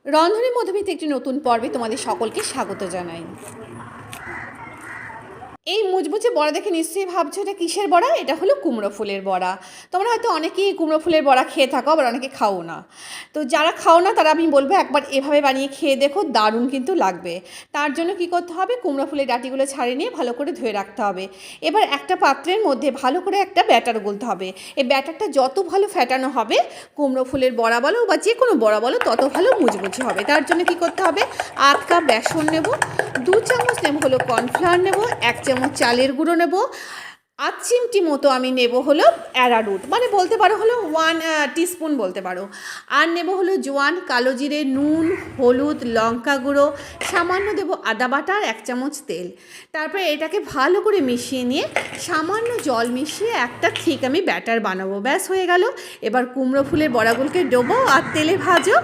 রন্ধনের মধ্যবিত্ত একটি নতুন পর্বে তোমাদের সকলকে স্বাগত জানাই। এই মুচমুচে বড়া দেখে নিশ্চয়ই ভাবছো এটা কিসের বড়া? এটা হলো কুমড়ো ফুলের বড়া। তোমরা হয়তো অনেকেই কুমড়ো ফুলের বড়া খেয়ে থাকো, আবার অনেকে খাও না। তো যারা খাও না তারা আমি বলবো একবার এভাবে বানিয়ে খেয়ে দেখো, দারুণ কিন্তু লাগবে। তার জন্য কি করতে হবে, কুমড়ো ফুলের ডাঁটিগুলো ছাড়িয়ে নিয়ে ভালো করে ধুয়ে রাখতে হবে। এবার একটা পাত্রের মধ্যে ভালো করে একটা ব্যাটার গুলতে হবে। এই ব্যাটারটা যত ভালো ফ্যাটানো হবে, কুমড়ো ফুলের বড়া বলো বা যে কোনো বড়া বলো, তত ভালো মুচমুচে হবে। তার জন্য কি করতে হবে, 1 কাপ বেসন নেব, 2 চামচ নেব হলো কর্নফ্লাওয়ার নেব, 1 চামচ চালের গুঁড়ো নেব, 8 চিমটি মতো আমি নেব হলো অ্যারারুট, মানে বলতে পারো হলো 1 টিস্পুন বলতে পারো। আর নেব হলো জোয়ান, কালো জিরে, নুন, হলুদ, লঙ্কা গুঁড়ো, সামান্য দেব আদা বাটা আর 1 চামচ তেল। তারপরে এটাকে ভালো করে মিশিয়ে নিয়ে সামান্য জল মিশিয়ে একটা ঠিক আমি ব্যাটার বানাবো। ব্যাস হয়ে গেল। এবার কুমড়ো ফুলের বড়াগুলোকে ডোবো আর তেলে ভাজো।